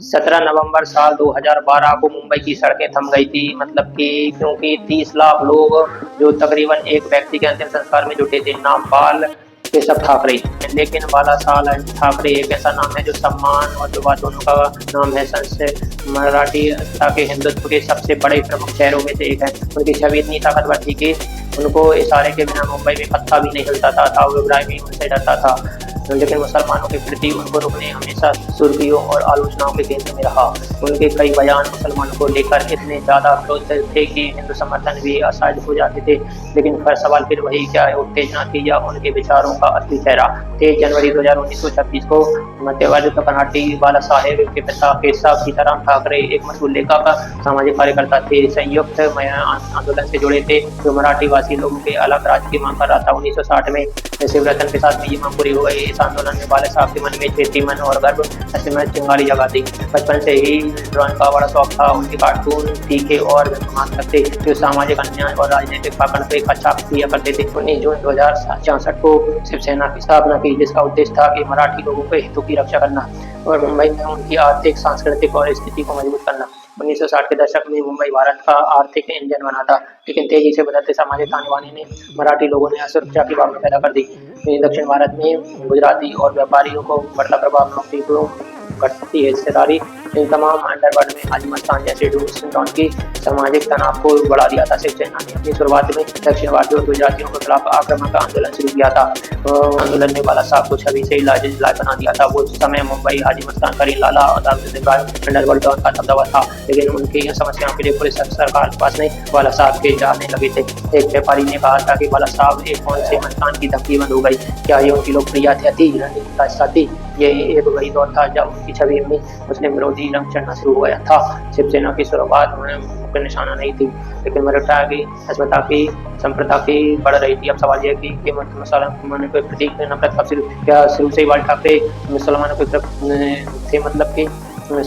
17 नवंबर साल 2012 को मुंबई की सड़कें थम गई थी, मतलब कि क्योंकि 30 लाख लोग जो तकरीबन एक व्यक्ति के अंतिम संस्कार में जुटे थे। नाम बाल केशव ठाकरे, लेकिन बाला साहब ठाकरे एक ऐसा नाम है जो सम्मान और विवाह दोनों का नाम है। मराठीता के हिंदुत्व के सबसे बड़े प्रमुख शहरों में से एक है। उनकी छवि इतनी ताकतवर थी कि उनको इशारे के बिना मुंबई में पत्ता भी नहीं हिलता था। वो इब्राहिमी उनसे डरता था, लेकिन मुसलमानों के प्रति उनको रुकने हमेशा सुर्खियों और आलोचनाओं के केंद्र में रहा। उनके कई बयान मुसलमानों को लेकर इतने ज़्यादा क्रोधित थे कि हिंदू समर्थन भी असहज हो जाते थे। लेकिन फिर सवाल फिर वही, क्या उत्तेजना थी या उनके विचारों का असली चेहरा? 23 जनवरी 1926 को मध्यवर्ग मराठी बाला साहेब के पिता केशव सीताराम ठाकरे एक मशहूर लेखक, सामाजिक कार्यकर्ता थे। संयुक्त आंदोलन से जुड़े थे जो मराठीवासी लोगों के अलग राज्य की मांग कर रहा था। 1960 में शिवरतन के साथ में ये मांग पूरी हो गई। इस आंदोलन में बाला साहब के मन में खेती, मन और गर्व ऐसे में चिंगारी जगा दी। बचपन से ही ड्राइंग का बड़ा शौक था। उनके कार्टून तीखे और व्यंग्यात्मक थे जो सामाजिक अन्याय और राजनीतिक पाखंड को एक अच्छा किया करते थे। 19 जून 1966 को शिवसेना की स्थापना की, जिसका उद्देश्य था कि मराठी लोगों के हितों की रक्षा करना और मुंबई में उनकी आर्थिक, सांस्कृतिक और स्थिति को मजबूत करना। 1960 के दशक में मुंबई भारत का आर्थिक इंजन बना था, लेकिन तेजी से बदलते सामाजिक ताने बाने ने मराठी लोगों ने असुरक्षा की भावना पैदा कर दी। दक्षिण भारत में गुजराती और व्यापारियों को बढ़ता प्रभाव, नौकरियों घटती हिस्सेदारी, इन तमाम अंडरवर्ल्ड में हाजी मस्तान जैसे डॉन की सामाजिक तनाव को बढ़ा दिया था। शिवसेना ने अपनी शुरुआत में दक्षिण भारतीय और गुजरातियों के खिलाफ आक्रमण का आंदोलन शुरू किया था। आंदोलन ने बाला साहब को छवि से इलाज बना दिया था। वो समय मुंबई हाजी मस्तान, करीम लाला और अंडरवर्ल्ड डॉन का दबदबा था, लेकिन उनकी समस्याओं के लिए पुलिस सरकार के पास नहीं, बाला साहब के जाने लगे थे। एक व्यापारी ने कहा था कि बाला साहब एक कौन से मस्तान की धमकी बंद हो गई, क्या ये उनकी लोकप्रियता थी, रणनीति का हिस्सा थी? ये एक वही दौर था जब उनकी छवि में मुस्लिम विरोधी रंग चढ़ना शुरू हो गया था। शिवसेना की शुरुआत उन्हें मुख्य निशाना नहीं थी, लेकिन मराठा की अस्मिता की संप्रदाय की बढ़ रही थी। अब सवाल यह कि मुसलमानों के प्रति नफरत कब शुरू से ही बाल ठाकरे मुसलमानों के थे, मतलब कि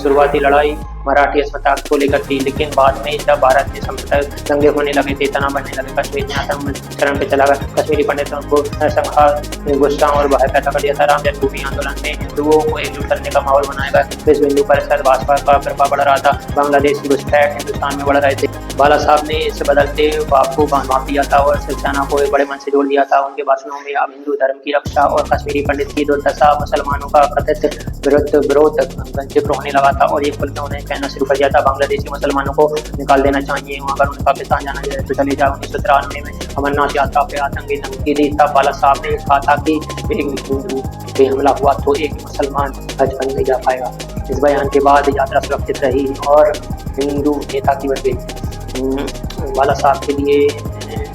शुरुआती लड़ाई मराठी अस्मिता को लेकर थी, लेकिन बाद में जब भारत में सांप्रदायिक दंगे होने लगे थे, तनाव बढ़ने लगे, कश्मीर में आतंक चरण पे चला गया, कश्मीरी पंडितों को नरसंहार, गुस्सा और भय पैदा कर दिया था। राम जन्मभूमि आंदोलन में हिंदुओं को एकजुट करने का माहौल बनाया गया। विश्व हिंदू परिषद, भाजपा का प्रभाव बढ़ रहा था, बांग्लादेश की घुसपैठ हिंदुस्तान में बढ़ रहे थे। बाला साहब ने इस बदलते भाव को बांध दिया था और शिवसेना को एक बड़े मन से जोड़ दिया था। उनके भाषणों में अब हिंदू धर्म की रक्षा और कश्मीरी पंडित की दुर्दशा, मुसलमानों का कथित विरोध जिक्र होने लगा था और ये खुलकर उन्हें कहना शुरू कर दिया था, बांग्लादेशी मुसलमानों को निकाल देना चाहिए, अगर उन्हें पाकिस्तान जाना है तो चले जाओ। 1993 में अमरनाथ यात्रा पे आतंकी धमकी दी। तब बाला साहब ने कहा था कि एक हिंदू पे हमला हुआ तो एक मुसलमान हज पर नहीं जा पाएगा। इस बयान के बाद यात्रा सुरक्षित रही और हिंदू नेता की बन गई। बाला साहब के लिए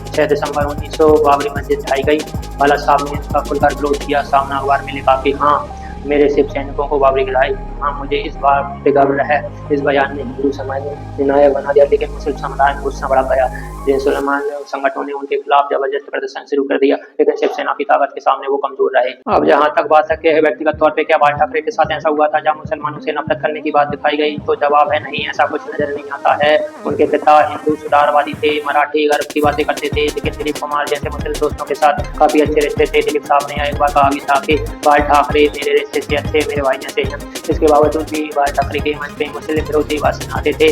6 दिसंबर 1900 बाबरी मस्जिद ढाई गई। बाला साहब ने इसका खुलकर विरोध किया। सामना अखबार में लिखा कि हाँ, मेरे शिव सैनिकों को बाबरी गिराई, हाँ मुझे इस बार पे गर्व है। इस बयान ने हिंदू समाज में निर्णायक बना दिया, लेकिन मुस्लिम समुदाय में गुस्सा बढ़ा गया। मुसलमान संगठनों ने उनके खिलाफ जबरदस्त प्रदर्शन शुरू कर दिया, लेकिन शिवसेना की ताकत के सामने वो कमजोर रहे। अब जहाँ तक बात है व्यक्तिगत तौर पे क्या बाल ठाकरे के साथ ऐसा हुआ था जब मुसलमानों से नफरत करने की बात दिखाई गई, तो जवाब है नहीं, ऐसा कुछ नजर नहीं आता है। उनके पिता हिंदू सुधारवादी थे, मराठी गर्व की बातें करते थे, लेकिन दिलीप कुमार जैसे मुस्लिम दोस्तों के साथ काफी अच्छे रिश्ते थे। दिलीप साहब ने एक बार कहा भी था कि बाल ठाकरे मेरे रिश्ते से अच्छे मेरे भाई जैसे हैं। इसके बावजूद भी बाल ठाकरे के मंच पे मुस्लिम विरोधी भाषण आते थे।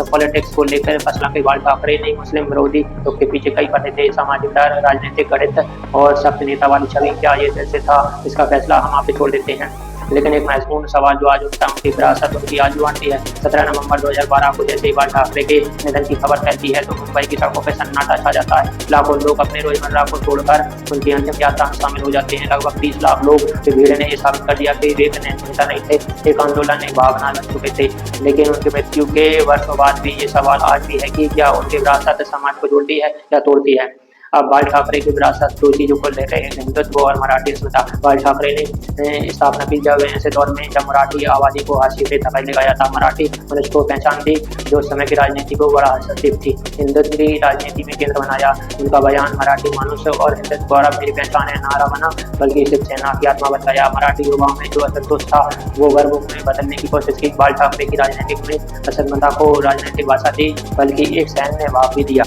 पॉलिटिक्स को लेकर फसला के बाल ठाकरे नहीं, मुस्लिम विरोधी लोग के पीछे कई पड़े थे। सामाजिक डर, राजनीतिक गणित और सख्त नेता वाली छवि, क्या ये जैसे था? इसका फैसला हम आप पे छोड़ देते हैं। लेकिन एक महत्वपूर्ण सवाल जो आज उठता है, उनकी विरासत उनकी आजीवानी है। 17 नवंबर 2012 को जैसे ही बाल ठाकरे के निधन की खबर फैलती है तो मुंबई की सड़कों पर सन्नाटा छा जाता है। लाखों लोग अपने रोजमर्रा को छोड़कर उनकी अंतिम यात्रा में शामिल हो जाते हैं। लगभग 30 लाख लोग की भीड़ ने यह साबित कर दिया कि वे नेता नहीं थे, एक आंदोलन, एक भावना बन चुके थे। लेकिन उनकी मृत्यु के वर्षों बाद भी ये सवाल आज भी है कि क्या उनकी विरासत समाज को जोड़ती है या तोड़ती है? अब बाल ठाकरे की विरासत दो चीजों को ले रहे हैं, हिंदुत्व और मराठी अस्मिता। बाल ठाकरे ने स्थापना की जब ऐसे दौर में जब मराठी आबादी को हाशिए पे धकेल गया था। मराठी मनुष्य को पहचान दी जो उस समय की राजनीति को बड़ा हस्तक्षेप थी, हिंदुत्व की राजनीति में केंद्र बनाया। उनका बयान मराठी मनुष्य और हिंदुत्व गौरव मेरी पहचान है नारा बना, बल्कि शिवसेना की आत्मा बन गया। मराठी युवाओं में जो असंतोष था वो गर्व में बदलने की कोशिश की। बाल ठाकरे की राजनीतिक में असमता को राजनीतिक भाषा दी, बल्कि एक सैन्य भाव भी दिया।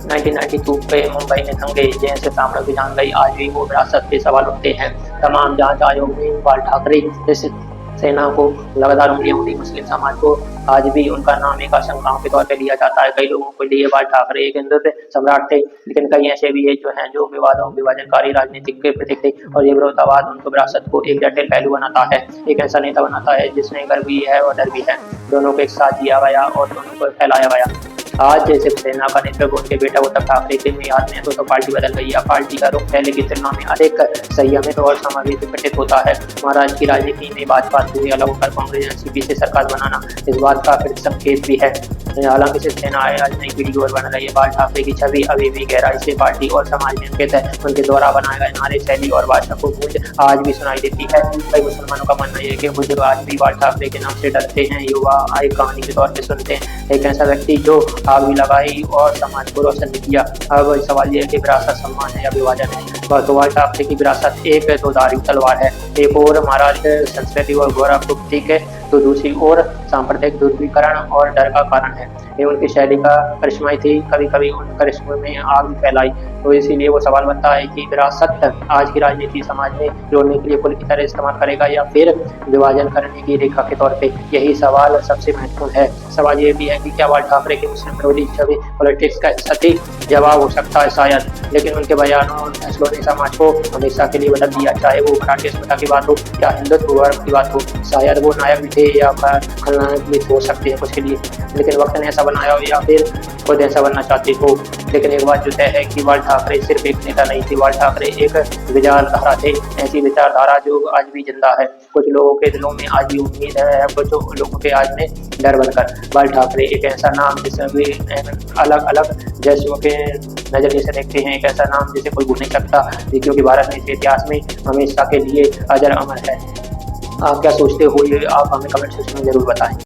1992 पे मुंबई में दंगे जैसे सामने जान गई, आज भी वो विरासत पे सवाल उठते हैं। तमाम जांच आयोग में बाल ठाकरे सेना को लगातार उंगलियां उठी मुस्लिम समाज को आज भी उनका नाम एक आशंकाओं के तौर पे लिया जाता है। कई लोगों के लिए बाल ठाकरे एक हिंदुत्व सम्राट थे, लेकिन कई ऐसे भी है जो हैं जो विवादों विभाजनकारी राजनीतिक के प्रतीक थे और ये विरोधाभास उनको विरासत को एक जटिल पहलू बनाता है। एक ऐसा नेता बनाता है जिसमें गर्व भी है और डर भी है, दोनों को एक साथ जिया गया और दोनों को फैलाया गया। आज शिवसेना का नेतृत्व उनके बेटा उद्धव ठाकरे के याद में तो पार्टी बदल गई है। पार्टी का रुख पहले की तुलना में अधिक संयमित और समावेशी प्रतीत होता है। महाराष्ट्र की राजनीति में भाजपा से अलग होकर कांग्रेस एनसीपी से सरकार बनाना इस बात का फिर संकेत भी है। हालांकि शिवसेना आज नई पीढ़ी की ओर बन रही है। बाल ठाकरे की छवि अभी भी गहराई से पार्टी और समाज में अंकित है। उनके द्वारा बनाए गए नारे, शैली और भाषा को गूंज आज भी सुनाई देती है। कई मुसलमानों का मानना है कि बुजुर्ग आज भी बाल ठाकरे के नाम से डरते हैं, युवा एक कहानी के तौर पर सुनते हैं। एक ऐसा व्यक्ति जो आग भी लगाई और समाज को रोशन भी किया। अब सवाल यह है कि विरासत सम्मान है या विभाजन है। बाल ठाकरे की विरासत एक दोधारी तलवार है। एक और महाराष्ट्र संस्कृति और गौरव को प्रतीक है, तो दूसरी ओर सांप्रदायिक ध्रुवीकरण और डर का कारण है। ये उनकी शैली का करिश्माई थी, कभी कभी उन करिश्मे में आग फैलाई। तो इसीलिए वो सवाल बनता है कि विरासत आज की राजनीति समाज में जोड़ने के लिए पुल की तरह इस्तेमाल करेगा या फिर विभाजन करने की रेखा के तौर पे। यही सवाल सबसे महत्वपूर्ण है। सवाल ये भी है कि क्या बाल ठाकरे की मुस्लिम विरोधी छवि पॉलिटिक्स का सटीक जवाब हो सकता है, शायद, लेकिन उनके बयानों और फैसलों ने समाज को हमेशा के लिए बदल दिया। चाहे वो मराठी अस्मिता की बात हो या हिंदुत्व गौरव की बात हो, शायद वो नायक भी थे या खलनायक भी हो सकते हैं कुछ के लिए, लेकिन वक्त ने ऐसा बनाया हो या फिर खुद ऐसा बनना चाहते हो। लेकिन एक बात जो तय है कि बाल ठाकरे सिर्फ एक नेता नहीं थे, बाल ठाकरे एक विचारधारा थे। ऐसी विचारधारा जो आज भी जिंदा है। कुछ लोगों के दिलों में आज भी उम्मीद है, कुछ लोगों के आज में डर बनकर। बाल ठाकरे एक ऐसा नाम जिसे भी अलग अलग देशों के नजरिए से देखते हैं, एक ऐसा नाम जिसे कोई भूल नहीं सकता, क्योंकि भारत में इस इतिहास में हमेशा के लिए अजर अमर है। आप क्या सोचते हो ये आप हमें कमेंट सेक्शन में जरूर बताएं।